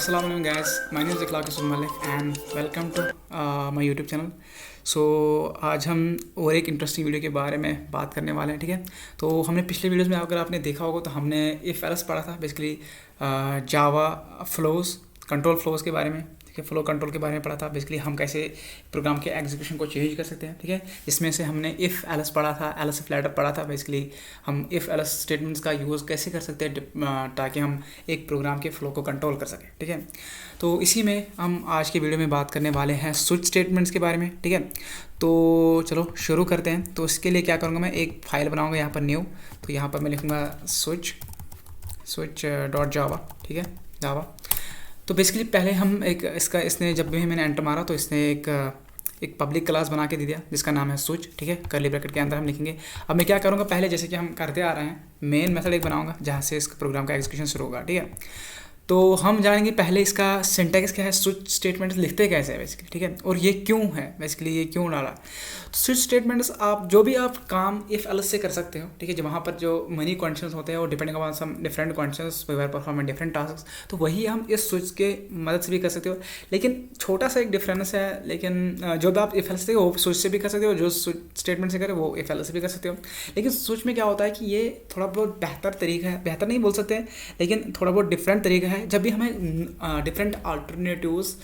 Assalamualaikum guys, my name is Ikhlaq Yusuf Malik and welcome to my YouTube channel. सो आज हम और एक interesting video के बारे में बात करने वाले हैं, ठीक है। तो हमने पिछले वीडियोस में अगर आपने देखा होगा तो हमने इफ़ एल्स पढ़ा था, basically Java flows, control flows के बारे में, ठीक है। फ्लो कंट्रोल के बारे में पढ़ा था, बेसिकली हम कैसे प्रोग्राम के एग्जीक्यूशन को चेंज कर सकते हैं, ठीक है। इसमें से हमने इफ़ एल्स पढ़ा था, एल्स इफ लेटर पढ़ा था, बेसिकली हम इफ़ एल्स स्टेटमेंट्स का यूज़ कैसे कर सकते हैं ताकि हम एक प्रोग्राम के फ्लो को कंट्रोल कर सकें, ठीक है। तो इसी में हम आज की वीडियो में बात करने वाले हैं स्विच स्टेटमेंट्स के बारे में, ठीक है। तो चलो शुरू करते हैं। तो इसके लिए क्या करूँगा, मैं एक फाइल बनाऊँगा यहाँ पर न्यू। तो यहाँ पर मैं लिखूँगा switch.java, ठीक है, जावा। तो बेसिकली पहले हम इसने जब भी मैंने एंटर मारा तो इसने एक पब्लिक क्लास बना के दे दिया जिसका नाम है स्विच, ठीक है। कर्ली ब्रैकेट के अंदर हम लिखेंगे। अब मैं क्या करूँगा, पहले जैसे कि हम करते आ रहे हैं, मेन मेथड एक बनाऊँगा जहाँ से इस प्रोग्राम का एग्जीक्यूशन शुरू होगा, ठीक है। तो हम जानेंगे पहले इसका सिंटैक्स क्या है, स्विच स्टेटमेंट्स लिखते कैसे हैं बेसिकली, ठीक है, और ये क्यों है, बेसिकली ये क्यों डाला। तो स्विच स्टेटमेंट्स आप जो भी आप काम इफ़ एल्स से कर सकते हो, ठीक है, जो वहाँ पर जो मनी कंडीशंस होते हैं वो depending upon some different conditions we are performing different task, तो वही हम इस स्विच के मदद से भी कर सकते हो। लेकिन छोटा सा एक डिफरेंस है, लेकिन जो भी आप इफ़ एल्स से वो स्विच से भी कर सकते हो, जो स्विच स्टेटमेंट से करे वो इफ़ एल्स से भी कर सकते हो। लेकिन स्विच में क्या होता है कि ये थोड़ा बहुत बेहतर तरीका है, बेहतर नहीं बोल सकते, लेकिन थोड़ा बहुत डिफरेंट तरीका है। जब भी हमें डिफरेंट अल्टरनेटिव्स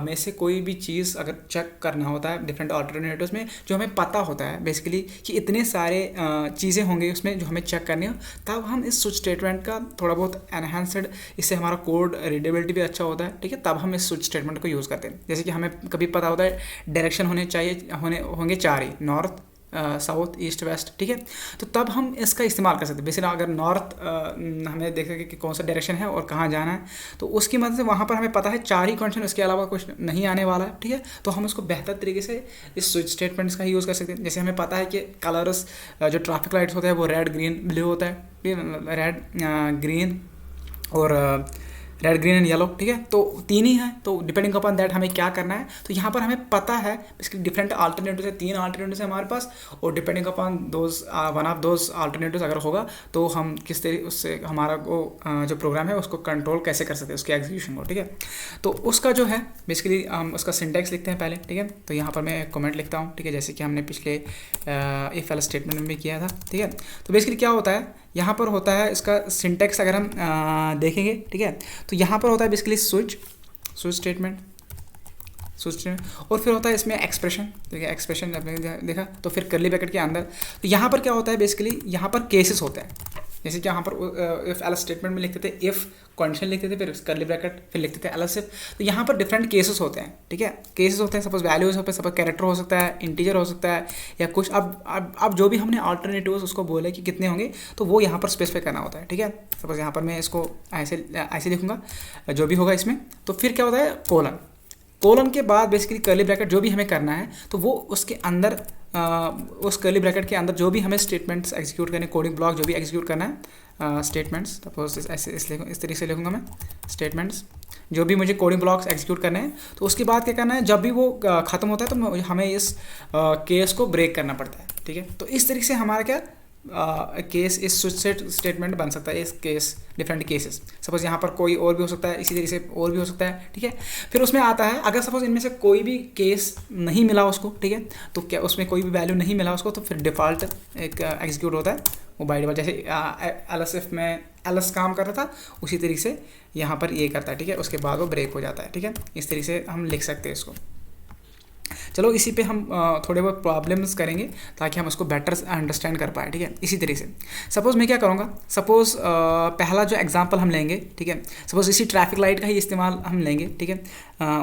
में से कोई भी चीज़ अगर चेक करना होता है, डिफरेंट अल्टरनेटिव्स में जो हमें पता होता है बेसिकली कि इतने सारे चीज़ें होंगे उसमें जो हमें चेक करनी हो, तब हम इस स्विच स्टेटमेंट का थोड़ा बहुत एनहांसड, इससे हमारा कोड रीडेबिलिटी भी अच्छा होता है, ठीक है, तब हम इस स्विच स्टेटमेंट को यूज़ करते हैं। जैसे कि हमें कभी पता होता है डायरेक्शन होंगे चार ही, नॉर्थ साउथ ईस्ट वेस्ट, ठीक है। तो तब हम इसका इस्तेमाल कर सकते हैं। बेसिकली अगर नॉर्थ हमें देख सके कि कौन सा डायरेक्शन है और कहाँ जाना है, तो उसकी मदद से वहाँ पर हमें पता है चार ही कंडीशन, उसके अलावा कुछ नहीं आने वाला है, ठीक है। तो हम इसको बेहतर तरीके से इस स्विच स्टेटमेंट्स का यूज़ कर सकते हैं। जैसे हमें पता है कि कलर्स जो ट्रैफिक लाइट्स होते हैं वो रेड ग्रीन ब्लू होता है, रेड ग्रीन और रेड ग्रीन एंड येलो, ठीक है। तो तीन ही है, तो डिपेंडिंग अपॉन दैट हमें क्या करना है। तो यहाँ पर हमें पता है इसके डिफरेंट अल्टरनेटिव है, तीन अल्टरनेटिव है हमारे पास, और depending upon those one of those alternative अगर होगा तो हम किस तरीके उससे हमारा वो जो प्रोग्राम है उसको कंट्रोल कैसे कर सकते हैं, उसके एग्जीक्यूशन को, ठीक है। तो उसका जो है बेसिकली हम उसका सिंटैक्स लिखते हैं पहले, ठीक है। तो यहाँ पर मैं कमेंट लिखता हूँ, ठीक है, जैसे कि हमने पिछले इफ एल्स स्टेटमेंट में भी किया था, ठीक है। तो बेसिकली क्या होता है, यहाँ पर होता है इसका सिंटैक्स अगर हम देखेंगे, ठीक है। तो यहाँ पर होता है बेसिकली स्विच स्टेटमेंट, और फिर होता है इसमें एक्सप्रेशन, ठीक है। एक्सप्रेशन आपने देखा, तो फिर कर्ली ब्रैकेट के अंदर, तो यहाँ पर क्या होता है बेसिकली, यहाँ पर केसेस होते हैं। जैसे कि यहाँ पर इफ एल्स स्टेटमेंट में लिखते थे इफ़ कंडीशन लिखते थे, फिर कर्ली ब्रैकेट, फिर लिखते थे एल्स इफ। तो यहाँ पर डिफरेंट केसेस होते हैं, ठीक है। केसेस होते हैं, सपोज वैल्यूज होते हैं, सपोज कैरेक्टर हो सकता है, इंटीजर हो सकता है, या कुछ अब जो भी हमने अल्टरनेटिव्स उसको बोले कि कितने होंगे, तो वो यहाँ पर स्पेसिफाई करना होता है, ठीक है। सपोज यहाँ पर मैं इसको ऐसे लिखूँगा जो भी होगा इसमें। तो फिर क्या होता है, कोलन के बाद बेसिकली कर्ली ब्रैकेट जो भी हमें करना है, तो वो उसके अंदर उस कर्ली ब्रैकेट के अंदर जो भी हमें स्टेटमेंट्स एग्जीक्यूट करने, कोडिंग ब्लॉक जो भी एग्जीक्यूट करना है, स्टेटमेंट्स, सपोज ऐसे इस तरीके से लिखूँगा मैं, स्टेटमेंट्स जो भी मुझे कोडिंग ब्लॉक्स एग्जीक्यूट करने हैं। तो उसके बाद क्या करना है, जब भी वो ख़त्म होता है तो हमें इस केस को ब्रेक करना पड़ता है, ठीक है। तो इस तरीके से हमारा क्या केस इस स्विच स्टेटमेंट बन सकता है, इस केस डिफरेंट केसेस। सपोज यहाँ पर कोई और भी हो सकता है, इसी तरीके से और भी हो सकता है, ठीक है। फिर उसमें आता है अगर सपोज इनमें से कोई भी केस नहीं मिला उसको, ठीक है, तो क्या उसमें कोई भी वैल्यू नहीं मिला उसको, तो फिर डिफ़ॉल्ट एक एग्जीक्यूट होता है वो बाय डिफ़ॉल्ट, जैसे एल्स इफ में एल्स काम कर रहा था उसी तरीके से यहाँ पर ये करता है, ठीक है। उसके बाद वो ब्रेक हो जाता है, ठीक है। इस तरीके से हम लिख सकते हैं इसको। चलो इसी पे हम थोड़े बहुत प्रॉब्लम्स करेंगे ताकि हम उसको बेटर अंडरस्टैंड कर पाए, ठीक है। इसी तरीके से सपोज़ मैं क्या करूँगा, सपोज़ पहला जो एग्जांपल हम लेंगे, ठीक है, सपोज़ इसी ट्रैफिक लाइट का ही इस्तेमाल हम लेंगे, ठीक है।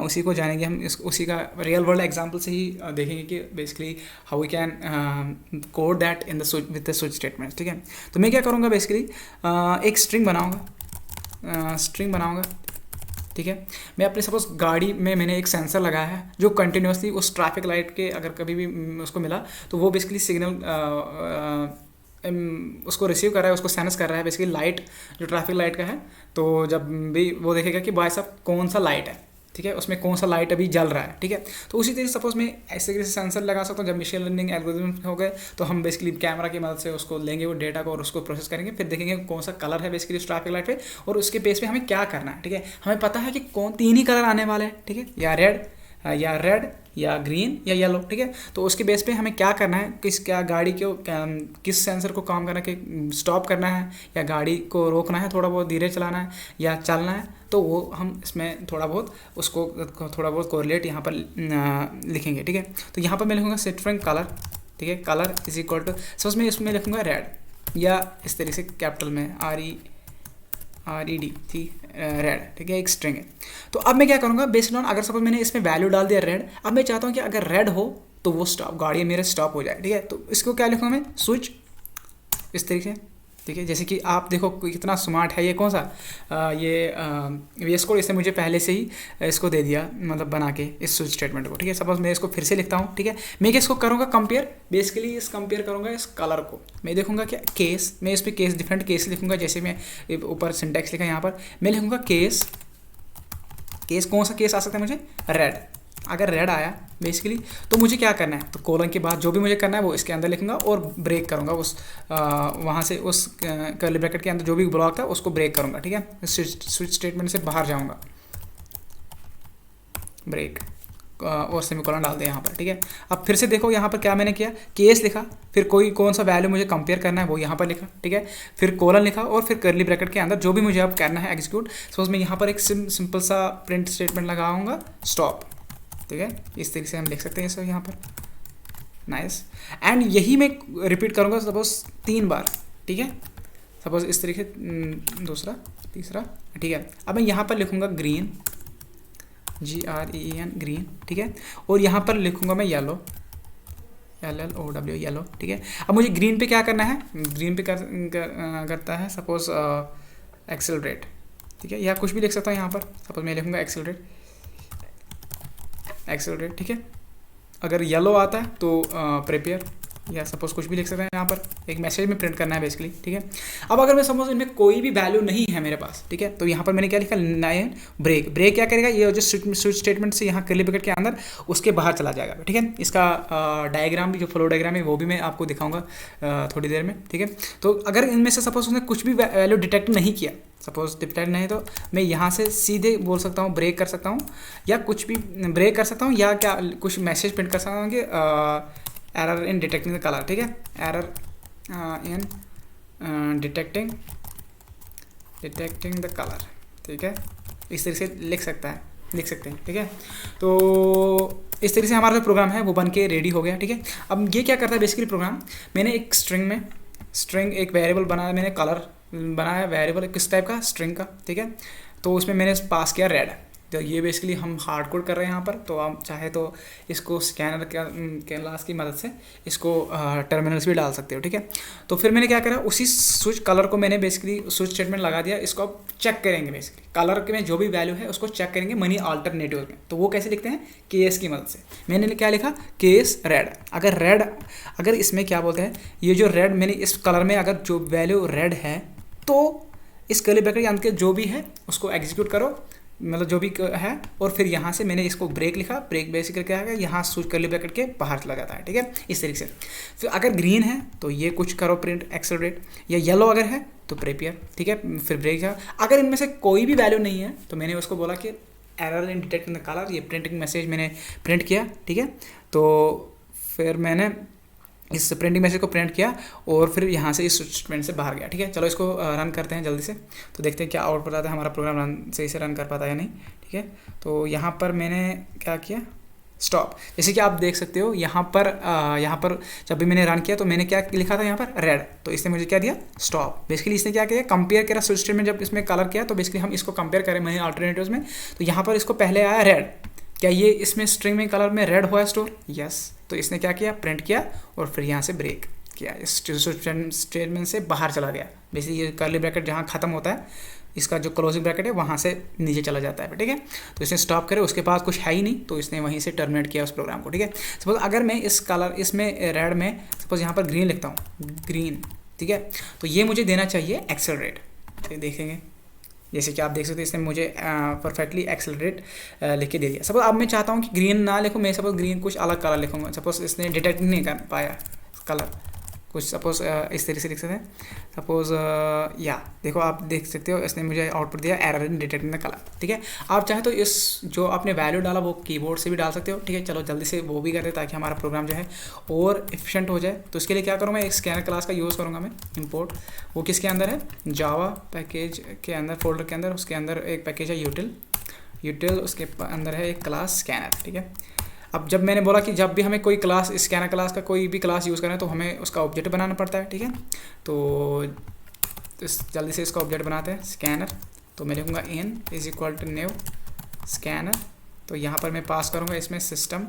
उसी को जानेंगे हम, उसी का रियल वर्ल्ड एग्जांपल से ही देखेंगे कि basically how we can code that in the switch with the switch statement, ठीक है। तो मैं क्या करूँगा बेसिकली एक स्ट्रिंग बनाऊँगा, ठीक है। मैं अपने सपोज गाड़ी में मैंने एक सेंसर लगाया है जो कंटिन्यूसली उस ट्रैफिक लाइट के अगर कभी भी उसको मिला तो वो बेसिकली सिग्नल उसको रिसीव कर रहा है, उसको सेंस कर रहा है, बेसिकली लाइट जो ट्रैफिक लाइट का है। तो जब भी वो देखेगा कि भाई साहब कौन सा लाइट है, ठीक है, उसमें कौन सा लाइट अभी जल रहा है, ठीक है। तो उसी तरीके से सपोज मैं ऐसे तरीके से सेंसर लगा सकता हूँ। जब मशीन लर्निंग एल्गोरिथम हो गए तो हम बेसिकली कैमरा की मदद से उसको लेंगे वो डेटा को और उसको प्रोसेस करेंगे, फिर देखेंगे कौन सा कलर है बेसिकली उस ट्रैफिक लाइट पे, और उसके बेस पे हमें क्या करना है, ठीक है। हमें पता है कि कौन 3 ही कलर आने वाले हैं, ठीक है, या रेड या ग्रीन या येलो, ठीक है। तो उसके बेस पे हमें क्या करना है, क्या गाड़ी को किस सेंसर को काम करना है, स्टॉप करना है या गाड़ी को रोकना है, थोड़ा बहुत धीरे चलाना है या चलना है, तो वो हम इसमें थोड़ा बहुत उसको थोड़ा बहुत कोरिलेट यहाँ पर लिखेंगे, ठीक है। तो यहाँ पर मैं लिखूँगा सेट फ्रॉम कलर, ठीक है, colour is equal to suppose मैं इसमें लिखूँगा रेड, या इस तरीके से कैपिटल में RED, ठीक, रेड, ठीक है, एक स्ट्रिंग है। तो अब मैं क्या करूँगा, बेस्ड ऑन अगर सपोज मैंने इसमें वैल्यू डाल दिया रेड, अब मैं चाहता हूँ कि अगर रेड हो तो वो स्टॉप, गाड़ी मेरे स्टॉप हो जाए, ठीक है। तो इसको क्या लिखूँगा मैं, स्विच, इस तरीके से, ठीक है। जैसे कि आप देखो कितना स्मार्ट है ये, कौन सा ये VS कोड, इसने मुझे पहले से ही इसको दे दिया, मतलब बना के इस स्विच स्टेटमेंट को, ठीक है। सपोज मैं इसको फिर से लिखता हूँ, ठीक है। मैं इसको करूँगा कंपेयर, बेसिकली इस कंपेयर करूँगा इस कलर को। मैं देखूँगा क्या केस, मैं इस पर केस डिफरेंट केस लिखूँगा, जैसे मैं ऊपर सिंटैक्स लिखा यहाँ पर, मैं लिखूँगा केस कौन सा केस आ सकता है मुझे, रेड। अगर रेड आया बेसिकली तो मुझे क्या करना है, तो कोलन के बाद जो भी मुझे करना है वो इसके अंदर लिखूंगा और ब्रेक करूंगा उस वहाँ से उस कर्ली ब्रैकेट के अंदर जो भी ब्लॉक था उसको ब्रेक करूंगा, ठीक है। स्विच स्टेटमेंट से बाहर जाऊंगा, ब्रेक और सेमीकोलन डाल दे यहाँ पर, ठीक है। अब फिर से देखो यहाँ पर क्या मैंने किया, केस लिखा, फिर कौन सा वैल्यू मुझे कंपेयर करना है वो यहाँ पर लिखा, ठीक है। फिर कोलन लिखा और फिर कर्ली ब्रैकेट के अंदर जो भी मुझे अब करना है एग्जीक्यूट। सपोज मैं यहाँ पर एक सिंपल सा प्रिंट स्टेटमेंट लगाऊंगा, स्टॉप, ठीक है। इस तरीके से हम लिख सकते हैं सर यहाँ पर, नाइस। एंड यही मैं रिपीट करूँगा सपोज 3 बार, ठीक है। सपोज इस तरीके दूसरा तीसरा, ठीक है। अब मैं यहाँ पर लिखूँगा ग्रीन, GREEN ग्रीन, ठीक है। और यहाँ पर लिखूँगा मैं येलो, LLOW येलो, ठीक है। अब मुझे ग्रीन पे क्या करना है, ग्रीन पे करता है सपोज एक्सेलरेट, ठीक है, या कुछ भी लिख सकता हूँ यहाँ पर। सपोज मैं लिखूँगा एक्सेलरेट, ठीक है। अगर येलो आता है तो प्रिपेयर, या सपोज कुछ भी लिख सकते हैं यहाँ पर, एक मैसेज में प्रिंट करना है बेसिकली, ठीक है। अब अगर मैं सपोज इनमें कोई भी वैल्यू नहीं है मेरे पास, ठीक है, तो यहाँ पर मैंने क्या लिखा, 9 ब्रेक क्या करेगा, ये जो स्विच स्टेटमेंट से यहाँ कर्ली ब्रैकेट के अंदर उसके बाहर चला जाएगा, ठीक है। इसका डायग्राम भी, जो फ्लो डायग्राम है वो भी मैं आपको दिखाऊंगा थोड़ी देर में, ठीक है। तो अगर इनमें से सपोज उसने कुछ भी वैल्यू डिटेक्ट नहीं किया, सपोज डिटेक्ट नहीं, तो मैं यहाँ से सीधे बोल सकता हूँ ब्रेक कर सकता हूँ, या कुछ भी ब्रेक कर सकता हूँ, या क्या कुछ मैसेज प्रिंट कर सकता हूँ कि error in detecting the colour, ठीक है, error in detecting the colour, ठीक है। इस तरीके से लिख सकते हैं, ठीक है। तो इस तरीके से हमारा जो प्रोग्राम है वो बन के रेडी हो गया, ठीक है। अब ये क्या करता है बेसिकली प्रोग्राम, मैंने एक स्ट्रिंग एक वेरिएबल बनाया, मैंने कलर बनाया, वेरिएबल किस टाइप का, स्ट्रिंग का, ठीक है। तो उसमें मैंने पास किया रेड, तो ये बेसिकली हम हार्ड कोड कर रहे हैं यहाँ पर। तो आप चाहे तो इसको स्कैनर के क्लास की मदद से इसको टर्मिनल्स भी डाल सकते हो, ठीक है। तो फिर मैंने क्या करा, उसी स्विच कलर को मैंने बेसिकली स्विच स्टेटमेंट लगा दिया। इसको अब चेक करेंगे, बेसिकली कलर में जो भी वैल्यू है उसको चेक करेंगे मनी अल्टरनेटिव में। तो वो कैसे लिखते हैं, केस की मदद से। मैंने क्या लिखा, केस रेड। अगर इसमें क्या बोलते हैं, ये जो रेड मैंने इस कलर में अगर जो वैल्यू रेड है तो इस कर्ली ब्रैकेट के अंत के जो भी है उसको एग्जीक्यूट करो, मतलब जो भी है। और फिर यहाँ से मैंने इसको ब्रेक लिखा, ब्रेक बेसिकली क्या है, यहाँ स्विच कर्ली ब्रैकेट के बाहर चला जाता है, ठीक है, इस तरीके से। फिर अगर ग्रीन है तो ये कुछ करो प्रिंट एक्सेलरेट, या येलो अगर है तो प्रिपेयर, ठीक है, फिर ब्रेक है। अगर इनमें से कोई भी वैल्यू नहीं है तो मैंने उसको बोला कि error in detecting the colour, ये प्रिंटिंग मैसेज मैंने प्रिंट किया, ठीक है। तो फिर मैंने इस प्रिंटिंग मैसेज को प्रिंट किया और फिर यहाँ से इस स्टेटमेंट से बाहर गया, ठीक है। चलो इसको रन करते हैं जल्दी से, तो देखते हैं क्या आउटपुट आता है, हमारा प्रोग्राम सही से रन कर पाता है या नहीं, ठीक है। तो यहाँ पर मैंने क्या किया, स्टॉप। जैसे कि आप देख सकते हो यहाँ पर जब भी मैंने रन किया तो मैंने क्या लिखा था यहाँ पर, रेड, तो इसने मुझे क्या दिया, स्टॉप। बेसिकली इसने क्या किया, कंपेयर करा स्विच स्टेटमेंट, जब इसमें कलर किया तो बेसिकली हम इसको कंपेयर करें मनी अल्टरनेटिव्स में। तो यहाँ पर इसको पहले आया रेड, क्या ये इसमें स्ट्रिंग में कलर में रेड हुआ स्टोर, यस। तो इसने क्या किया, प्रिंट किया और फिर यहाँ से ब्रेक किया, इस स्टेटमेंट से बाहर चला गया। बेसिकली ये कर्ली ब्रैकेट जहाँ खत्म होता है, इसका जो क्लोजिंग ब्रैकेट है वहाँ से नीचे चला जाता है, ठीक है। तो इसने स्टॉप करे, उसके पास कुछ है ही नहीं, तो इसने वहीं से टर्मिनेट किया उस प्रोग्राम को, ठीक है। सपोज अगर मैं इसमें रेड में सपोज यहाँ पर ग्रीन लिखता हूँ, ग्रीन, ठीक है, तो ये मुझे देना चाहिए एक्सेलरेट, तो देखेंगे जैसे कि आप देख सकते हैं इसने मुझे परफेक्टली एक्सेलरेट लिख के दे दिया। सपोज अब मैं चाहता हूँ कि ग्रीन ना लिखूँ, मैं सपोज ग्रीन कुछ अलग कलर लिखूँगा। सपोज इसने डिटेक्ट नहीं कर पाया कलर कुछ, सपोज इस तरीके से लिख सकते हैं। सपोज या देखो आप देख सकते हो इसने मुझे आउटपुट दिया error in detecting the colour, ठीक है। आप चाहे तो इस जो आपने वैल्यू डाला वो कीबोर्ड से भी डाल सकते हो, ठीक है। चलो जल्दी से वो भी करते हैं ताकि हमारा प्रोग्राम जो है और एफिशिएंट हो जाए। तो इसके लिए क्या करूँगा, एक स्कैनर क्लास का यूज़ करूँगा मैं, इंपोर्ट। वो किसके अंदर है, जावा पैकेज के अंदर, फोल्डर के अंदर, उसके अंदर एक पैकेज है यूटिल, उसके अंदर है एक क्लास स्कैनर, ठीक है। अब जब मैंने बोला कि जब भी हमें कोई क्लास, स्कैनर क्लास का कोई भी क्लास यूज़ करें तो हमें उसका ऑब्जेक्ट बनाना पड़ता है, ठीक है। तो जल्दी से इसका ऑब्जेक्ट बनाते हैं, स्कैनर। तो मैं लिखूँगा in is equal to new scanner. तो यहाँ पर मैं पास करूँगा इसमें सिस्टम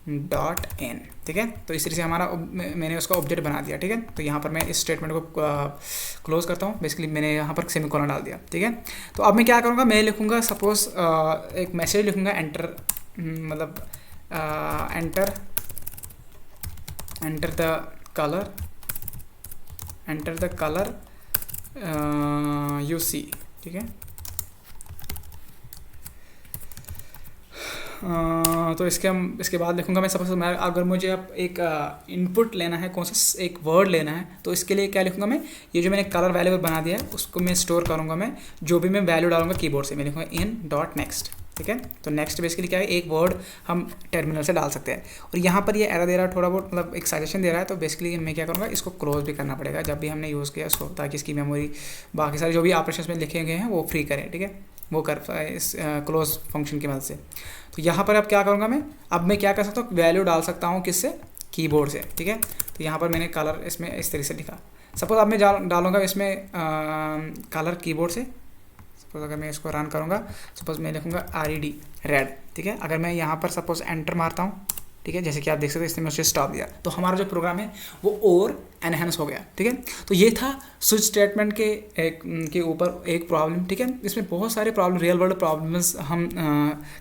डॉट इन, ठीक है। तो इस तरह से हमारा मैंने उसका ऑब्जेक्ट बना दिया, ठीक है। तो यहाँ पर मैं इस स्टेटमेंट को क्लोज करता हूँ। बेसिकली मैंने यहाँ पर सेमीकोलन डाल दिया, ठीक है। तो अब मैं क्या करूँगा, मैं लिखूँगा सपोज एक मैसेज लिखूँगा, एंटर मतलब enter the color you see, ठीक है। तो इसके बाद लिखूँगा मैं सपोज मैं, अगर मुझे अब एक इनपुट लेना है, कौन सा एक वर्ड लेना है, तो इसके लिए क्या लिखूँगा मैं, ये जो मैंने कलर वेरिएबल बना दिया है उसको मैं स्टोर करूँगा। मैं जो भी मैं वैल्यू डालूंगा कीबोर्ड से मैं लिखूँगा इन डॉट नेक्स्ट, ठीक है। तो नेक्स्ट बेसिकली क्या है, एक वर्ड हम टर्मिनल से डाल सकते हैं। और यहाँ पर ये एरर दे रहा है थोड़ा बहुत, मतलब एक सजेशन दे रहा है। तो बेसिकली मैं क्या करूँगा, इसको क्लोज भी करना पड़ेगा जब भी हमने यूज़ किया इसको, ताकि इसकी मेमोरी बाकी सारे जो भी ऑपरेशंस में लिखे गए हैं वो फ्री करें, ठीक है, वो कर पाए इस क्लोज फंक्शन की मदद से। तो यहाँ पर अब क्या करूँगा मैं, अब मैं क्या कर सकता हूँ, वैल्यू डाल सकता हूँ किससे, कीबोर्ड से, ठीक है। तो यहाँ पर मैंने कलर इसमें इस तरीके से लिखा। सपोज अब मैं डालूंगा इसमें कलर कीबोर्ड से। सपोज अगर मैं इसको रन करूँगा, सपोज मैं लिखूँगा RED रेड, ठीक है। अगर मैं यहाँ पर सपोज एंटर मारता हूँ, ठीक है, जैसे कि आप देख सकते हैं इसने मुझे स्टॉप दिया, तो हमारा जो प्रोग्राम है वो और एनहेंस हो गया, ठीक है। तो ये था स्विच स्टेटमेंट के ऊपर एक प्रॉब्लम, ठीक है। इसमें बहुत सारे प्रॉब्लम, रियल वर्ल्ड प्रॉब्लम्स हम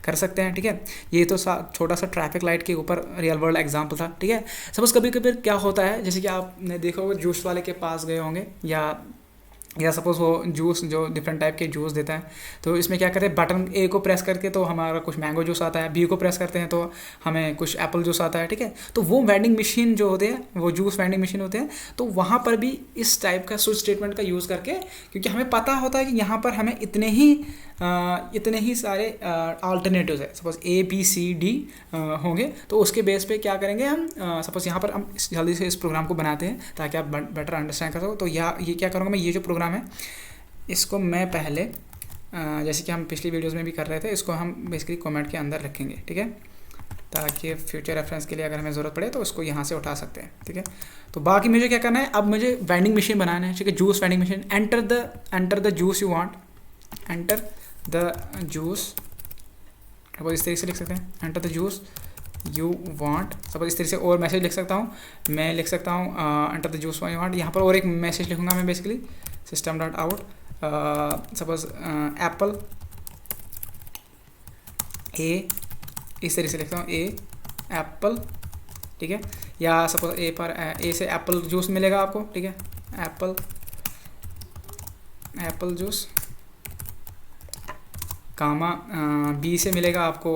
कर सकते हैं, ठीक है। ये तो छोटा सा ट्रैफिक लाइट के ऊपर रियल वर्ल्ड एग्जाम्पल था, ठीक है। सपोज कभी कभी क्या होता है, जैसे कि आपने देखा होगा जूस वाले के पास गए होंगे, या सपोज वो जूस जो डिफरेंट टाइप के जूस देता है, तो इसमें क्या करते हैं, बटन ए को प्रेस करके तो हमारा कुछ मैंगो जूस आता है, बी को प्रेस करते हैं तो हमें कुछ एप्पल जूस आता है, ठीक है। तो वो वेंडिंग मशीन जो होते हैं, वो जूस वेंडिंग मशीन होते हैं, तो वहाँ पर भी इस टाइप का स्विच स्टेटमेंट का यूज़ करके, क्योंकि हमें पता होता है कि यहाँ पर हमें इतने ही सारे अल्टरनेटिव्स है, सपोज ABCD होंगे, तो उसके बेस पे क्या करेंगे हम, सपोज यहाँ पर हम जल्दी से इस प्रोग्राम को बनाते हैं ताकि आप बेटर अंडरस्टैंड कर सको। तो ये क्या करूँगा मैं, ये जो प्रोग्राम है इसको मैं पहले जैसे कि हम पिछली वीडियोज़ में भी कर रहे थे, इसको हम बेसिकली कमेंट के अंदर रखेंगे, ठीक है, ताकि फ्यूचर रेफरेंस के लिए अगर हमें ज़रूरत पड़े तो उसको यहाँ से उठा सकते हैं, ठीक है। तो बाकी मुझे क्या करना है, अब मुझे वेंडिंग मशीन बनाना है, ठीक है, juice vending machine. Enter the juice you want, enter the juice, suppose इस तरीके से लिख सकते हैं, enter the juice you want. Suppose इस तरीके से और मैसेज लिख सकता हूँ, मैं लिख सकता हूँ enter the juice you want. यहाँ पर और एक मैसेज लिखूँगा मैं, basically system dot out, suppose apple a, इस तरीके से लिखता हूँ ए एप्पल, ठीक है। या सपोज ए से एप्पल जूस मिलेगा आपको, ठीक है, एप्पल जूस, कामा बी से मिलेगा आपको,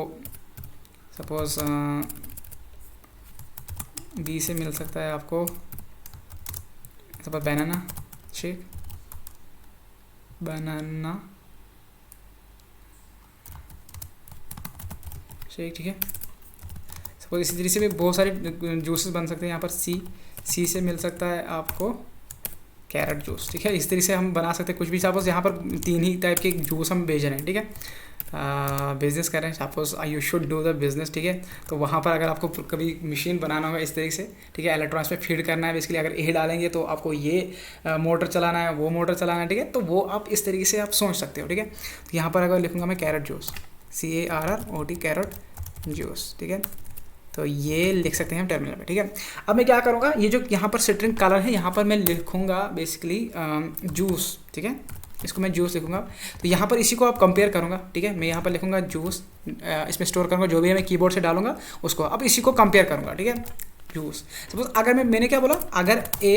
सपोज बी से मिल सकता है आपको सपोज बनाना शेक, ठीक है। सपोज इसी तरीके से भी बहुत सारे जूसेस बन सकते हैं। यहाँ पर सी से मिल सकता है आपको कैरेट जूस, ठीक है। इस तरीके से हम बना सकते हैं कुछ भी। सपोज यहाँ पर 3 ही टाइप के जूस हम भेज रहे हैं, ठीक है, बिजनेस कर रहे हैं, suppose you should do the business, ठीक है। तो वहाँ पर अगर आपको कभी मशीन बनाना होगा इस तरीके से, ठीक है, इलेक्ट्रॉनिक्स में फीड करना है, बेसिकली अगर ए डालेंगे तो आपको ये मोटर चलाना है, वो मोटर चलाना है, ठीक है। तो वो आप इस तरीके से आप सोच सकते हो, ठीक है। तो यहाँ पर अगर लिखूँगा मैं carrot juice, CARROT carrot juice, ठीक है। तो ये लिख सकते हैं हम टर्मिनल पे, ठीक है। अब मैं क्या करूँगा, ये जो यहाँ पर स्ट्रिंग कलर है, यहाँ पर मैं लिखूँगा बेसिकली जूस, ठीक है, इसको मैं जूस लिखूँगा। तो यहाँ पर इसी को आप कंपेयर करूँगा, ठीक है, मैं यहाँ पर लिखूँगा जूस, इसमें स्टोर करूँगा जो भी मैं कीबोर्ड से डालूंगा उसको। अब इसी को कंपेयर करूँगा, ठीक है, जूस। सपोज अगर मैंने क्या बोला, अगर ए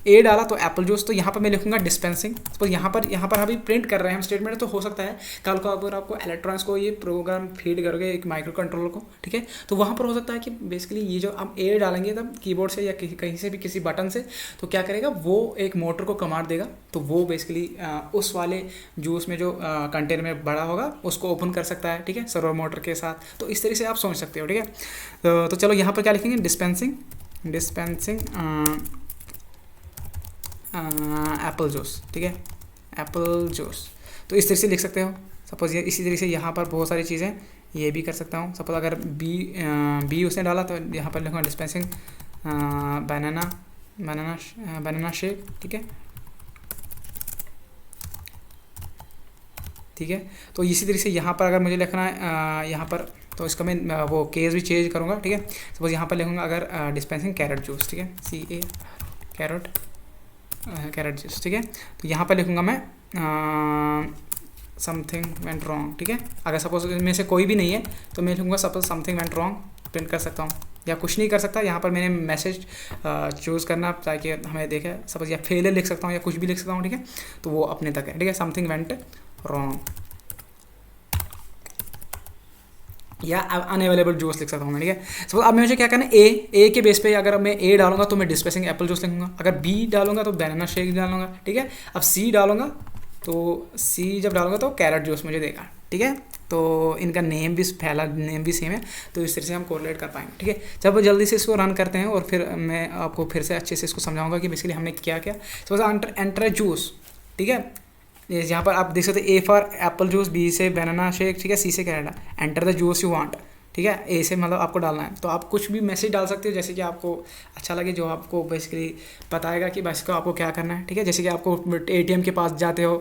ए डाला तो एप्पल जूस, तो यहाँ पर मैं लिखूंगा डिस्पेंसिंग। तो यहाँ पर अभी प्रिंट कर रहे हैं हम स्टेटमेंट, तो हो सकता है कल को अगर आपको इलेक्ट्रॉनिक्स को ये प्रोग्राम फीड करोगे एक माइक्रो कंट्रोलर को, ठीक है, तो वहाँ पर हो सकता है कि बेसिकली ये जो हम ए डालेंगे तब कीबोर्ड से या कहीं से भी किसी बटन से, तो क्या करेगा वो एक मोटर को कमांड देगा, तो वो बेसिकली उस वाले जूस में जो कंटेनर में बड़ा होगा उसको ओपन कर सकता है, ठीक है, सर्वर मोटर के साथ। तो इस तरीके से आप समझ सकते हो, ठीक है। तो चलो यहाँ पर क्या लिखेंगे, डिस्पेंसिंग एप्पल जूस, ठीक है, एप्पल जूस। तो इस तरह से लिख सकते हो। सपोज ये इसी तरीके से यहाँ पर बहुत सारी चीज़ें ये भी कर सकता हूँ। सपोज अगर बी उसने डाला तो यहाँ पर लिखूँगा डिस्पेंसिंग बनाना शेक, ठीक है, ठीक है। तो इसी तरीके से यहाँ पर अगर मुझे लिखना है यहाँ पर, तो इसका मैं वो केस भी चेंज करूँगा, ठीक है। सपोज यहाँ पर लिखूँगा अगर डिस्पेंसिंग कैरेट जूस, ठीक है, CA कैरेट जूस, ठीक है। तो यहाँ पर लिखूँगा मैं समथिंग वेंट रॉन्ग, ठीक है। अगर सपोज इनमें से कोई भी नहीं है तो मैं लिखूँगा suppose something went wrong, print कर सकता हूँ, या कुछ नहीं कर सकता। यहाँ पर मैंने मैसेज चूज़ करना ताकि हमें देखे, सपोज या फेलियर लिख सकता हूँ या कुछ भी लिख सकता हूँ, ठीक है, तो वो अपने तक है, ठीक है, समथिंग वेंट रॉन्ग, या अनअवेलेबल जूस लिख सकता हूँ मैं, ठीक है। सपोज अब मुझे क्या करना है, ए के बेस पे अगर मैं ए डालूंगा तो मैं डिस्पेंसिंग एप्पल जूस लिखूंगा, अगर बी डालूंगा तो बनाना शेक डालूंगा, ठीक है। अब सी डालूंगा तो सी जब डालूंगा तो कैरेट जूस मुझे देगा, ठीक है। तो इनका नेम भी पहला नेम भी सेम है, तो इस तरह से हम कोरिलेट कर पाएंगे, ठीक है। जब जल्दी से इसको रन करते हैं और फिर मैं आपको फिर से अच्छे से इसको समझाऊंगा कि बेसिकली हमने क्या किया। सपोज एंटर जूस, ठीक है, यहाँ पर आप देख सकते हैं A for apple juice, B से बनाना शेक, ठीक है, सी से carrot, enter the juice you want, ठीक है। ए से मतलब आपको डालना है, तो आप कुछ भी मैसेज डाल सकते हो जैसे कि आपको अच्छा लगे, जो आपको बेसिकली बताएगा कि बस को आपको क्या करना है, ठीक है। जैसे कि आपको ATM के पास जाते हो,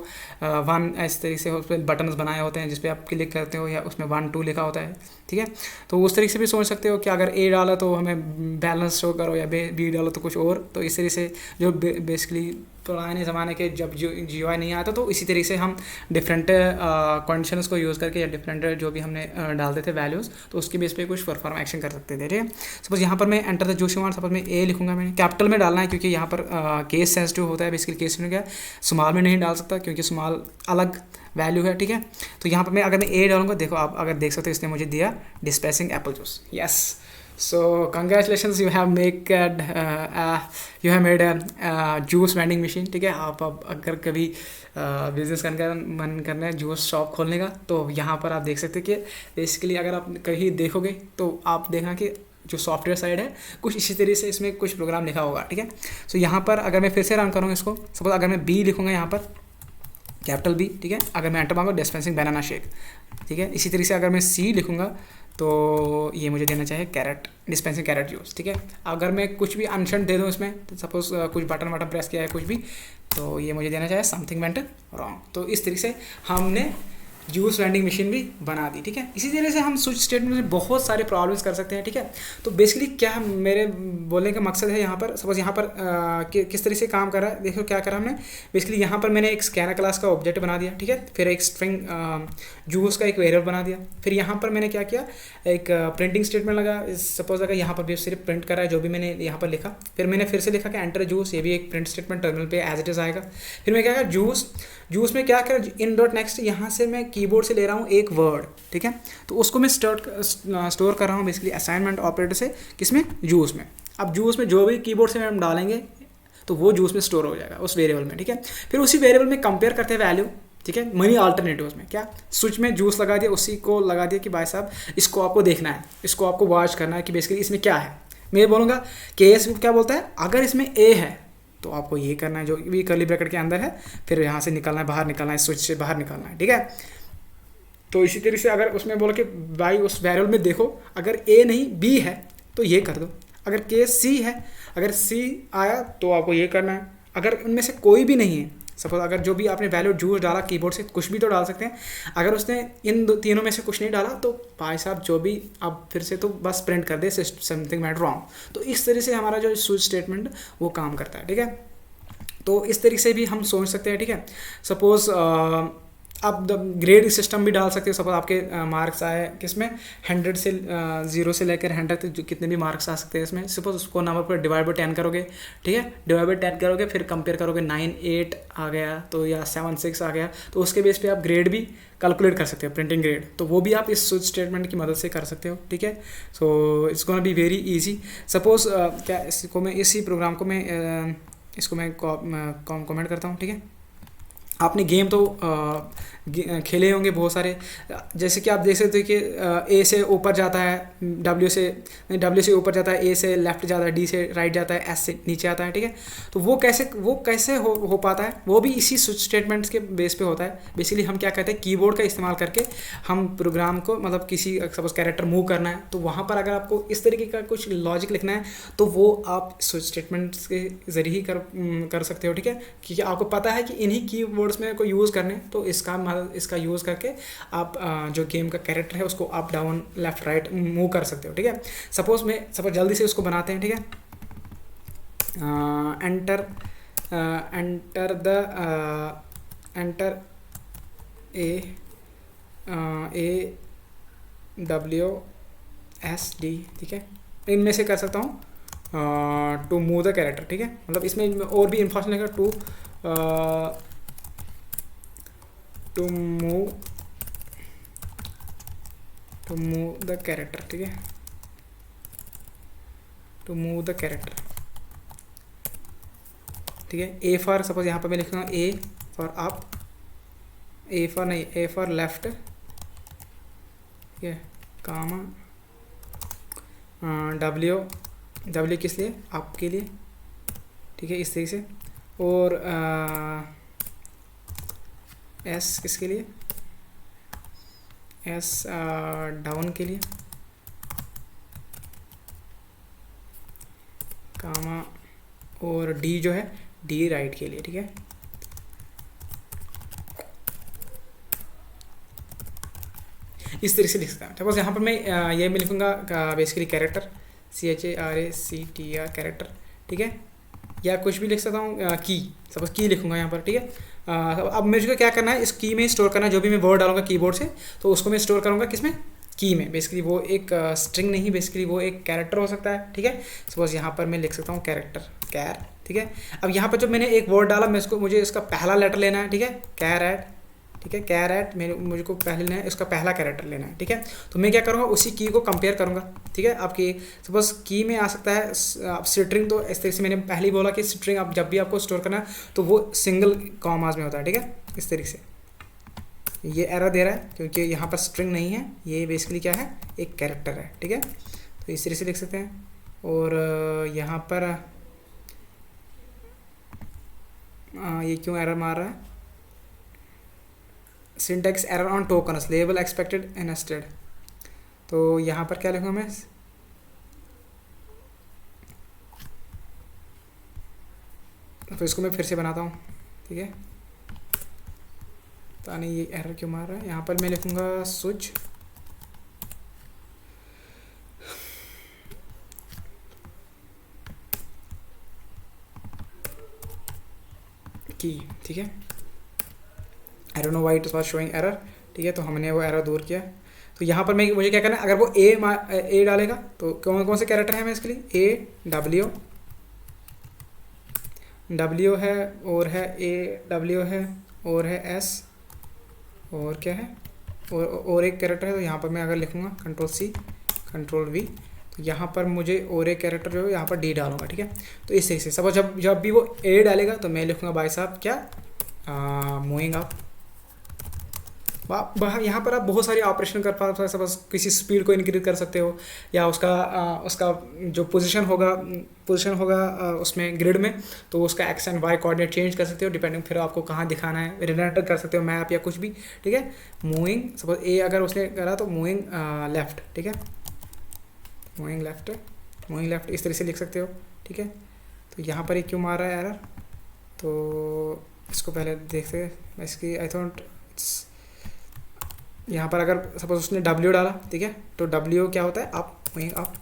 वन इस तरीके से उस पर बटन्स बनाए होते हैं जिस पे आप क्लिक करते हो, या उसमें 1 2 लिखा होता है, ठीक है। तो उस तरीके से भी सोच सकते हो कि अगर ए डाला तो हमें बैलेंस शो करो, या बी डालो तो कुछ और। तो इस तरीके से जो बेसिकली पुराने ज़माने के जब GUI नहीं आता, तो इसी तरीके से हम डिफरेंट कंडीशंस को यूज़ करके या डिफरेंट जो भी हमने डालते थे वैल्यूज़, तो उसके बेस पे कुछ परफॉर्म एक्शन कर सकते थे, ठीक है। सपोज यहाँ पर मैं enter the juice you want, suppose मैं ए लिखूंगा, मैंने कैपिटल में डालना है क्योंकि यहाँ पर केस सेंसिटिव होता है, बेसिकली केस में क्या स्मॉल में नहीं डाल सकता क्योंकि स्मॉल अलग वैल्यू है, ठीक है। तो यहाँ पर मैं अगर मैं ए डालूंगा, देखो आप अगर देख सकते हो इसने मुझे दिया dispensing Apple juice, yes. So congratulations, you have made a juice vending machine, ठीक है। आप अगर कभी बिजनेस करने का मन करना है, जूस शॉप खोलने का, तो यहाँ पर आप देख सकते हैं कि बेसिकली अगर आप कहीं देखोगे तो आप देखना कि जो सॉफ्टवेयर साइड है कुछ इसी तरीके से इसमें कुछ प्रोग्राम लिखा होगा, ठीक है। सो यहाँ पर अगर मैं फिर से रन करूँगा इसको, सपोज अगर मैं बी लिखूँगा यहाँ पर कैपिटल बी, ठीक है, अगर मैं एंटर मांगूंगा डिस्पेंसिंग बनाना शेक, ठीक है। इसी तरीके से अगर मैं सी लिखूँगा तो ये मुझे देना चाहिए कैरेट डिस्पेंसिंग कैरेट जूस, ठीक है। अगर मैं कुछ भी अनशन दे दूँ इसमें, तो सपोज कुछ बटन प्रेस किया है कुछ भी, तो ये मुझे देना चाहिए समथिंग वेंट रॉन्ग। तो इस तरीके से हमने जूस वेंडिंग मशीन भी बना दी, ठीक है। इसी तरह से हम स्विच स्टेटमेंट में बहुत सारे प्रॉब्लम्स कर सकते हैं, ठीक है। तो बेसिकली क्या मेरे बोलने का मकसद है, यहाँ पर सपोज यहाँ पर किस तरीके से काम कर रहा है, देखो क्या करा हमने। बेसिकली यहाँ पर मैंने एक स्कैनर क्लास का ऑब्जेक्ट बना दिया, ठीक है, फिर एक स्ट्रिंग जूस का एक वेरिएबल बना दिया, फिर यहाँ पर मैंने क्या किया, एक प्रिंटिंग स्टेटमेंट लगा। सपोज अगर यहाँ पर भी सिर्फ प्रिंट कर रहा है जो भी मैंने यहाँ पर लिखा, फिर मैंने फिर से लिखा कि एंटर जूस, ये भी एक प्रिंट स्टेटमेंट टर्मिनल पे एज इट इज आएगा। फिर मैं क्या करा, जूस में क्या करा, इन डॉट नेक्स्ट, यहाँ से मैं कीबोर्ड से ले रहा हूँ एक वर्ड, ठीक है, तो उसको मैं स्टोर कर रहा हूँ बेसिकली असाइनमेंट ऑपरेटर से, किसमें, जूस में। अब जूस में जो भी कीबोर्ड से हम डालेंगे तो वो जूस में स्टोर हो जाएगा उस वेरिएबल में, ठीक है। फिर उसी वेरिएबल में कंपेयर करते हैं वैल्यू, ठीक है, मनी अल्टरनेटिव्स में क्या स्विच में जूस लगा दिया, उसी को लगा दिया कि भाई साहब इसको आपको देखना है, इसको आपको वॉच करना है कि बेसिकली इसमें क्या है। मैं बोलूँगा केस क्या बोलता है, अगर इसमें ए है तो आपको ये करना है जो भी कर्ली ब्रैकेट के अंदर है, फिर यहाँ से निकलना है, बाहर निकलना है, स्विच से बाहर निकलना है, ठीक है। तो इसी तरीके से अगर उसमें बोलो कि भाई उस वेरिएबल में देखो अगर ए नहीं बी है तो ये कर दो, अगर केस सी है, अगर सी आया तो आपको ये करना है, अगर उनमें से कोई भी नहीं है, सपोज अगर जो भी आपने वैल्यू जूस डाला कीबोर्ड से, कुछ भी तो डाल सकते हैं, अगर उसने इन तीनों में से कुछ नहीं डाला तो भाई साहब जो भी अब फिर से तो बस प्रिंट कर दे समथिंग वेंट रॉन्ग। तो इस तरह से हमारा जो स्विच स्टेटमेंट वो काम करता है, ठीक है। तो इस तरीके से भी हम सोच सकते हैं, ठीक है। सपोज आप ग्रेड सिस्टम भी डाल सकते हो। सपोज आपके मार्क्स आए किसमें 100 से 0 से लेकर 100 तक जो कितने भी मार्क्स आ सकते हैं इसमें, सपोज उसको नंबर पर डिवाइड बाई 10 करोगे, ठीक है, डिवाइड बाई 10 करोगे, फिर कंपेयर करोगे 9 8 आ गया तो या 7 6 आ गया, तो उसके बेस पे आप ग्रेड भी कैलकुलेट कर सकते हो, प्रिंटिंग ग्रेड, तो वो भी आप इस स्विच स्टेटमेंट की मदद से कर सकते हो, ठीक है। So it's gonna be very easy. Suppose क्या इसको मैं इसी प्रोग्राम को मैं इसको मैं कमेंट करता हूँ, ठीक है। आपने गेम तो खेले होंगे बहुत सारे, जैसे कि आप देख सकते हो कि ए से ऊपर जाता है, डब्ल्यू से ऊपर जाता है, ए से लेफ्ट जाता है, डी से राइट जाता है, एस से नीचे आता है, ठीक है। तो वो कैसे हो पाता है, वो भी इसी स्विच स्टेटमेंट्स के बेस पे होता है। बेसिकली हम क्या कहते हैं, कीबोर्ड का इस्तेमाल करके हम प्रोग्राम को, मतलब किसी सपोज कैरेक्टर मूव करना है, तो वहाँ पर अगर आपको इस तरीके का कुछ लॉजिक लिखना है तो वो आप स्विच स्टेटमेंट्स के ज़रिए ही कर सकते हो, ठीक है। क्योंकि आपको पता है कि इन्हीं कीवर्ड्स में को यूज़ करने, तो इसका यूज़ करके आप जो गेम का कैरेक्टर है उसको up down left right move कर सकते हो, ठीक है। सपोज जल्दी से उसको बनाते हैं, ठीक है। Enter A W S D, ठीक है। इनमें से कर सकता हूँ टू मूव द कैरेक्टर, ठीक है। मतलब इसमें और भी इंफॉर्मेशन लगेगा, टू मूव द कैरेक्टर, ठीक है, टू मूव द कैरेक्टर, ठीक है। ए फॉर, सपोज यहाँ पर मैं लिखूँगा A for up, A for left, ठीक है, कामा डब्ल्यू किस लिए, अप के लिए, ठीक है, इस तरीके से। और एस किसके लिए, एस डाउन के लिए, कामा, और डी जो है डी राइट के लिए, ठीक है। इस तरीके से लिख सकता हूँ। सपोज यहाँ पर मैं लिखूँगा बेसिकली कैरेक्टर, CHARACTER कैरेक्टर, ठीक है, या कुछ भी लिख सकता हूँ की, सपोज की लिखूँगा यहाँ पर, ठीक है। अब मुझे क्या करना है, इस की में स्टोर करना है, जो भी मैं वर्ड डालूंगा कीबोर्ड से, तो उसको मैं स्टोर करूँगा किसमें, की में। बेसिकली वो एक स्ट्रिंग नहीं, बेसिकली वो एक कैरेक्टर हो सकता है, ठीक है। सपोज यहाँ पर मैं लिख सकता हूँ कैरेक्टर, कैर, ठीक है। अब यहाँ पर जब मैंने एक वर्ड डाला, मुझे इसका पहला लेटर लेना है, ठीक है, कैर एट, ठीक है, कैर एट मुझको पहले लेना है, इसका पहला कैरेक्टर लेना है, ठीक है। तो मैं क्या करूँगा, उसी की को कंपेयर करूँगा, ठीक है। आपकी सपोज की में आ सकता है स्ट्रिंग, तो इस तरीके से मैंने पहले ही बोला कि स्ट्रिंग आप जब भी आपको स्टोर करना है तो वो सिंगल कॉमास में होता है, ठीक है। इस तरीके से ये एरर दे रहा है क्योंकि यहाँ पर स्ट्रिंग नहीं है, ये बेसिकली क्या है, एक कैरेक्टर है, ठीक है। तो इस तरीके से लिख सकते हैं। और यहाँ पर ये क्यों एरर मार रहा है, syntax error on tokens label expected instead, तो यहाँ पर क्या लिखूँगा मैं, तो इसको मैं फिर से बनाता हूँ, ठीक है। पता नहीं ये एरर क्यों मार रहा है। यहाँ पर मैं लिखूँगा स्विच की, ठीक है। I don't know why it was showing error, ठीक है। तो हमने वो एरर दूर किया। तो यहाँ पर मुझे क्या करना है, अगर वो ए डालेगा तो कौन कौन से कैरेक्टर है मैं इसके लिए, ए डब्ल्यू है, और है ए डब्ल्यू है, और है एस, और क्या है, और एक कैरेक्टर है। तो यहाँ पर मैं अगर लिखूँगा Ctrl+C Ctrl+V, तो यहाँ पर मुझे और एक कैरेक्टर जो है यहाँ पर डी डालूंगा, ठीक है। तो इस तरीके से सपोज जब भी वो ए डालेगा तो मैं लिखूँगा भाई साहब क्या, मूविंग अप। यहाँ पर आप बहुत सारे ऑपरेशन कर पा सकते हो, किसी स्पीड को इंक्रीज कर सकते हो, या उसका जो पोजीशन होगा उसमें ग्रिड में, तो उसका X and Y coordinate change कर सकते हो डिपेंडिंग, फिर आपको कहाँ दिखाना है, रिलेटर कर सकते हो मैप या कुछ भी, ठीक है। मूविंग, सपोज ए अगर उसने करा तो मूविंग लेफ्ट, ठीक है, मूविंग लेफ्ट इस तरह से लिख सकते हो, ठीक है। तो यहाँ पर एक क्यों मार रहा है एरर, तो इसको पहले देखते हैं। इसकी आई थॉट यहाँ पर अगर सपोज उसने W डाला, ठीक है, तो W क्या होता है, अप, मूविंग अप,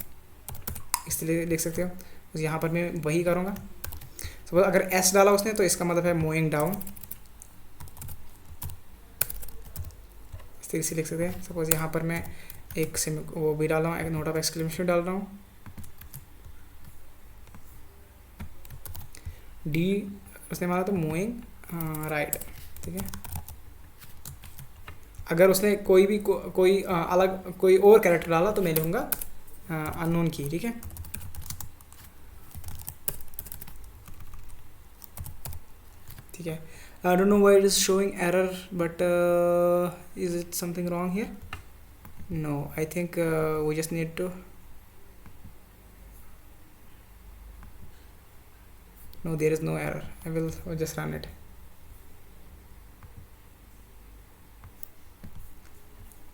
इस तरह लिख सकते हो। तो यहाँ पर मैं वही करूँगा। सपोज अगर S डाला उसने तो इसका मतलब है मूविंग डाउन, तरीके से लिख सकते हैं। सपोज यहाँ पर मैं एक वो भी डाल रहा हूँ, एक नोट ऑफ एक्सक्लेमेशन डाल रहा हूँ, डी उसने मारा तो मूविंग राइट, ठीक है। अगर उसने कोई भी कोई अलग कोई और कैरेक्टर डाला तो मैं लूँगा अननोन की, ठीक है। ठीक है, I don't know why it is showing error but is it something wrong here? No, I think we just need to, no there is no error, I will just run it।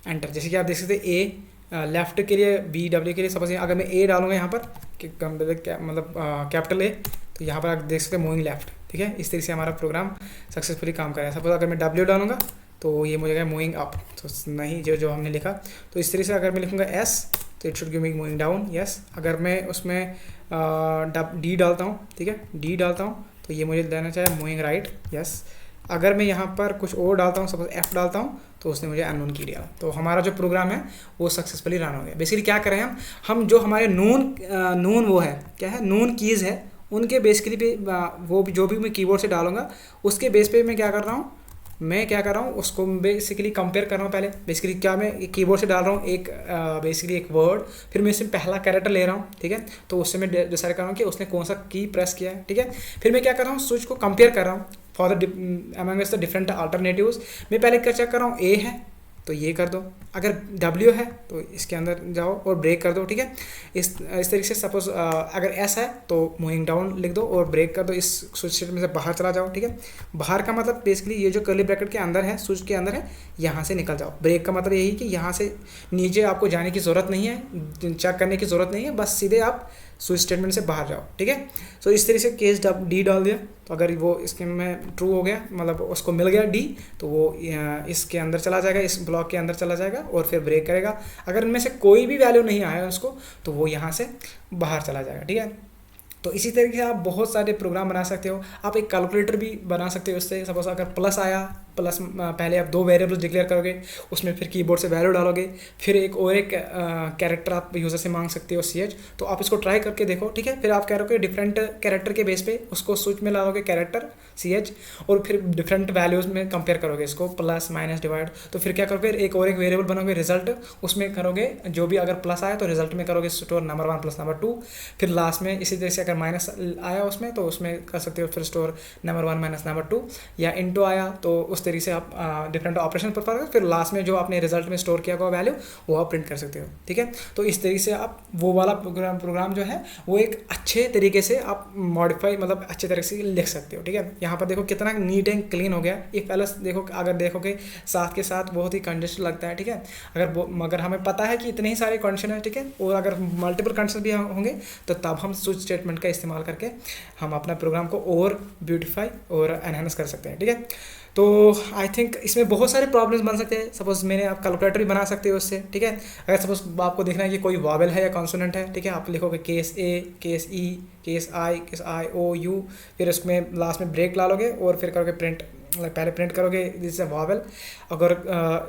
Enter. जैसे कि आप देख सकते हैं ए left के लिए, B W के लिए, सपोज अगर मैं ए डालूंगा यहाँ पर मतलब कैपिटल ए, तो यहाँ पर आप देख सकते हैं मूविंग लेफ्ट, ठीक है। इस तरीके से हमारा प्रोग्राम सक्सेसफुली काम करेगा। सपोज अगर मैं डब्ल्यू डालूंगा तो ये मुझे मूविंग अप, तो नहीं जो हमने लिखा। तो इस तरीके से अगर मैं लिखूँगा एस तो it should give me moving down, yes. अगर मैं उसमें डी डालता हूँ, ठीक है, डी डालता हूँ तो ये मुझे देना चाहिए मूविंग राइट, यस। अगर मैं यहाँ पर कुछ और डालता हूँ, सपोज एफ डालता हूँ, तो उसने मुझे अननोन की दिया, तो हमारा जो प्रोग्राम है वो सक्सेसफुली रन हो गया। बेसिकली क्या करें हम जो हमारे नून वो है, क्या है, नून कीज़ है, उनके बेसिकली पे वो भी जो भी मैं कीबोर्ड से डालूंगा उसके बेस पे मैं क्या कर रहा हूँ उसको बेसिकली कंपेयर कर रहा हूँ। पहले बेसिकली क्या मैं कीबोर्ड से डाल रहा हूँ एक बेसिकली एक वर्ड, फिर मैं इसमें पहला कैरेक्टर ले रहा हूँ, ठीक है। तो उससे मैं डिसाइड कर रहा हूँ कि उसने कौन सा की प्रेस किया है, ठीक है। फिर मैं क्या कर रहा हूँ, स्विच को कंपेयर कर रहा हूँ for the among the different alternatives. मैं पहले क्या चेक कर रहा हूँ, ए है तो ये कर दो, अगर W है तो इसके अंदर जाओ और ब्रेक कर दो, ठीक है। इस तरीके से सपोज अगर S है तो मूविंग डाउन लिख दो और ब्रेक कर दो, इस स्विच स्टेट में से बाहर चला जाओ, ठीक है। बाहर का मतलब बेसिकली ये जो कर्ली ब्रैकेट के अंदर है, स्विच के अंदर है, यहाँ से निकल जाओ। ब्रेक का मतलब यही कि यहाँ से नीचे आपको जाने की ज़रूरत नहीं है, चेक करने की ज़रूरत नहीं है, बस सीधे आप स्विच स्टेटमेंट से बाहर जाओ, ठीक है। सो इस तरीके से केस डी डाल दिया, तो अगर वो इसके में ट्रू हो गया, मतलब उसको मिल गया डी, तो वो इसके अंदर चला जाएगा, इस ब्लॉक के अंदर चला जाएगा और फिर ब्रेक करेगा। अगर इनमें से कोई भी वैल्यू नहीं आया उसको, तो वो यहाँ से बाहर चला जाएगा, ठीक है। तो इसी तरीके से आप बहुत सारे प्रोग्राम बना सकते हो। आप एक कैलकुलेटर भी बना सकते हो उससे। सपोज अगर प्लस आया, प्लस पहले आप 2 वेरिएबल्स डिक्लेयर करोगे, उसमें फिर कीबोर्ड से वैल्यू डालोगे, फिर एक कैरेक्टर आप यूज़र से मांग सकते हो CH। तो आप इसको ट्राई करके देखो, ठीक है। फिर आप कह रहे हो डिफरेंट कैरेक्टर के बेस पे उसको स्विच में डालोगे कैरेक्टर CH, और फिर डिफरेंट वैल्यूज़ में कंपेयर करोगे इसको, प्लस माइनस डिवाइड। तो फिर क्या करोगे, एक वेरिएबल बनाओगे रिजल्ट, उसमें करोगे जो भी अगर प्लस आया तो रिजल्ट में करोगे स्टोर नंबर 1 प्लस नंबर 2। फिर लास्ट में इसी तरह से अगर माइनस आया उसमें तो उसमें कर सकते हो फिर स्टोर नंबर 1 माइनस नंबर 2, या इनटू आया तो उस तरीके से आप डिफरेंट ऑपरेशन परफॉर्म करोगे, फिर लास्ट में जो आपने रिजल्ट में स्टोर किया हुआ वैल्यू वो आप प्रिंट कर सकते हो, ठीक है। तो इस तरीके से आप वो वाला प्रोग्राम जो है वो एक अच्छे तरीके से आप मॉडिफाई मतलब अच्छे तरीके से लिख सकते हो, ठीक है। यहाँ पर देखो कितना नीट एंड क्लीन हो गया। ये पहले देखो, अगर देखोगे साथ के साथ बहुत ही कंजेस्ट लगता है, ठीक है। अगर हमें पता है कि इतने ही सारे कंडीशन है, ठीक है, और अगर मल्टीपल कंडीशन भी होंगे तो तब हम स्विच स्टेटमेंट का इस्तेमाल करके हम अपना प्रोग्राम को और ब्यूटीफाई और एनहांस कर सकते हैं, ठीक है। तो आई थिंक इसमें बहुत सारे प्रॉब्लम्स बन सकते हैं। सपोज मैंने आप कैलकुलेटर भी बना सकते हो उससे, ठीक है। अगर सपोज आपको देखना है कि कोई वॉवेल है या कॉन्सोनेंट है, ठीक है, आप लिखोगे case A, case E, case I, O, U, फिर उसमें लास्ट में ब्रेक डालोगे और फिर करोगे प्रिंट, पहले प्रिंट करोगे दिस इज अ वॉवेल। अगर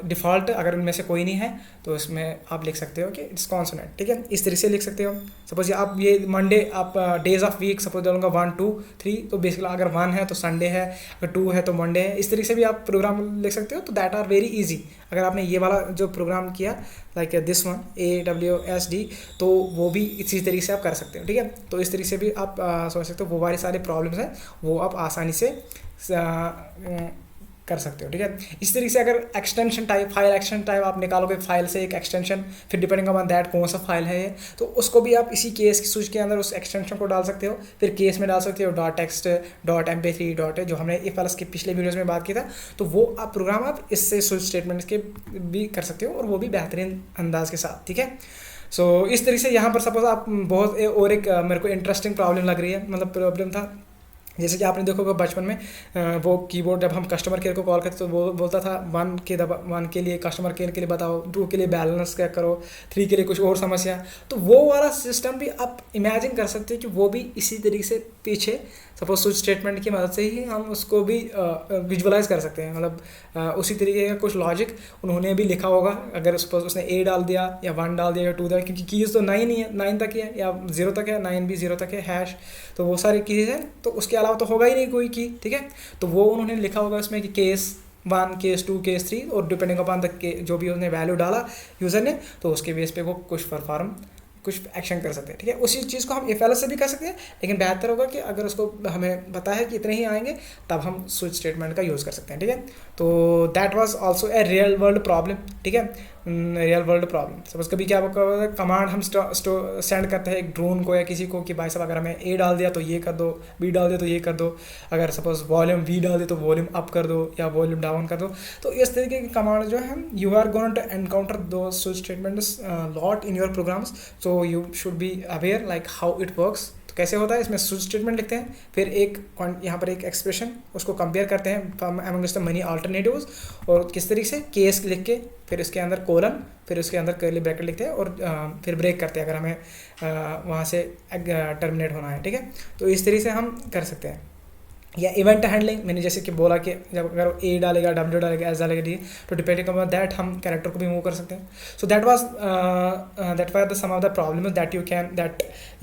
डिफ़ॉल्ट अगर उनमें से कोई नहीं है तो इसमें आप लिख सकते हो कि इट्स कॉन्सोनेंट, ठीक है। इस तरीके से लिख सकते हो। सपोज आप ये मंडे आप डेज ऑफ वीक सपोज डालूंगा 1, 2, 3, तो बेसिकली अगर 1 है तो संडे है, अगर 2 है तो मंडे है। इस तरीके से भी आप प्रोग्राम लिख सकते हो। तो दैट आर वेरी ईजी। अगर आपने ये वाला जो प्रोग्राम किया लाइक दिस वन AWSD, तो वो भी इसी तरीके से आप कर सकते हो, ठीक है। तो इस तरीके से भी आप सोच सकते हो वो वाले सारे प्रॉब्लम्स हैं वो आप आसानी से कर सकते हो, ठीक है। इस तरीके से अगर extension type, file extension type आप निकालोगे फाइल से एक एक्सटेंशन, फिर डिपेंडिंग ऑन दैट कौन सा फाइल है ये, तो उसको भी आप इसी केस की स्विच के अंदर उस एक्सटेंशन को डाल सकते हो। फिर केस में डाल सकते हो .text, .mp3 जो हमने इफ एल्स के पिछले वीडियोस में बात किया था, तो वो आप प्रोग्राम आप इससे स्विच स्टेटमेंट्स के भी कर सकते हो और वो भी बेहतरीन अंदाज के साथ, ठीक है। सो इस तरीके से यहाँ पर सपोज आप बहुत और एक मेरे को इंटरेस्टिंग प्रॉब्लम लग रही है, मतलब प्रॉब्लम था जैसे कि आपने देखोगे बचपन में वो कीबोर्ड जब हम कस्टमर केयर को कॉल करते तो वो बोलता था 1 के लिए कस्टमर केयर के लिए बताओ, 2 के लिए बैलेंस क्या करो, 3 के लिए कुछ और समस्या। तो वो वाला सिस्टम भी आप इमेजिन कर सकते हो कि वो भी इसी तरीके से पीछे सपोज स्विच स्टेटमेंट की मदद से ही हम उसको भी विजुअलाइज कर सकते हैं, मतलब उसी तरीके का कुछ लॉजिक उन्होंने भी लिखा होगा। अगर सपोज उसने ए डाल दिया या 1 डाल दिया या 2 डाल, क्योंकि कीज़ तो 9 ही है, 9 तक ही है या 0 तक है, 9 भी 0 तक है, हैश, तो वो सारी कीज़ है, तो उसके अलावा तो होगा ही नहीं कोई की, ठीक है। तो वो उन्होंने लिखा होगा उसमें कि केस 1, केस 2, केस 3, और डिपेंडिंग अपॉन द जो भी उसने वैल्यू डाला यूज़र ने, तो उसके बेस पे वो कुछ एक्शन कर सकते हैं, ठीक है। उसी चीज़ को हम इफ एल्स से भी कर सकते हैं, लेकिन बेहतर होगा कि अगर उसको हमें पता है कि इतने ही आएंगे तब हम स्विच स्टेटमेंट का यूज़ कर सकते हैं, ठीक है। तो that was also a real world problem, ठीक है, रियल वर्ल्ड प्रॉब्लम। सपोज कभी क्या कमांड हम सेंड करते हैं एक ड्रोन को या किसी को कि भाई साहब अगर हमें ए डाल दिया तो ये कर दो, बी डाल दिया तो ये कर दो, अगर सपोज वॉल्यूम वी डाल दे तो वॉल्यूम अप कर दो या वॉल्यूम डाउन कर दो। तो इस तरीके की कमांड जो है you are going to encounter दो switch statements lot in your programs, so you should be aware like how it works. तो कैसे होता है, इसमें स्विच स्टेटमेंट लिखते हैं, फिर एक यहाँ पर एक एक्सप्रेशन उसको कंपेयर करते हैं अमंगस्ट द मनी अल्टरनेटिव्स, और किस तरीके से केस लिख के फिर इसके अंदर कोलन, फिर उसके अंदर कर्ली ब्रैकेट लिखते हैं और फिर ब्रेक करते हैं अगर हमें वहाँ से टर्मिनेट होना है, ठीक है। तो इस तरीके से हम कर सकते हैं। या इवेंट हैंडलिंग, मैंने जैसे कि बोला कि जब अगर ए डालेगा, डब्ल्यू डालेगा, एस डालेगा, डी, तो डिपेंडिंग अपॉन दैट हम कैरेक्टर को भी मूव कर सकते हैं। So that was the some of the problem that you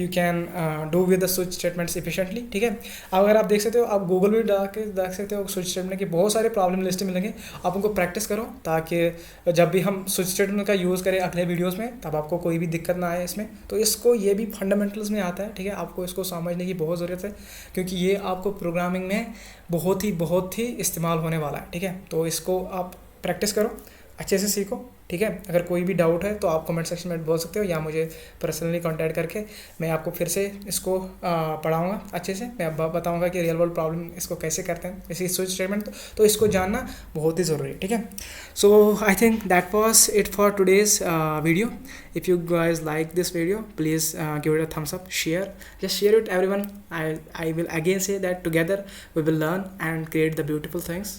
can do with the switch statements efficiently, ठीक है। अब अगर आप देख सकते हो, आप गूगल भी डाल के देख सकते हो स्विच स्टेटमेंट की बहुत सारे प्रॉब्लम लिस्ट मिलेंगे, आप उनको प्रैक्टिस करो ताकि जब भी हम स्विच स्टेटमेंट का यूज़ करें अगले वीडियोज़ में तब आपको कोई भी दिक्कत ना आए इसमें। तो इसको ये भी फंडामेंटल्स में आता है, ठीक है, आपको इसको समझने की बहुत ज़रूरत है क्योंकि ये आपको प्रोग्रामिंग में बहुत ही इस्तेमाल होने वाला है, ठीक है। तो इसको आप प्रैक्टिस करो, अच्छे से सीखो, ठीक है। अगर कोई भी डाउट है तो आप कमेंट सेक्शन में बोल सकते हो या मुझे पर्सनली कांटेक्ट करके मैं आपको फिर से इसको पढ़ाऊँगा अच्छे से। मैं अब बताऊँगा कि रियल वर्ल्ड प्रॉब्लम इसको कैसे करते हैं, इसी स्विच स्टेटमेंट, तो इसको जानना बहुत ही ज़रूरी है, ठीक है। So I think that was it for today's video. If you guys like this video please give it a thumbs up, share, just share it everyone. I will again say that together we will learn and create the beautiful things.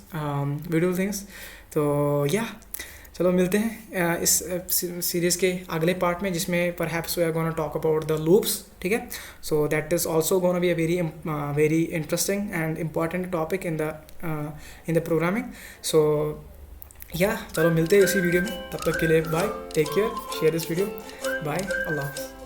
तो yeah, चलो मिलते हैं इस series के अगले part में जिसमें perhaps we are gonna talk about the loops, ठीक है। So that is also gonna be a very interesting and important topic in the programming. So yeah चलो मिलते हैं इसी वीडियो में, तब तक के लिए bye, take care, share this video, bye, अल्लाह हाफ़िज़।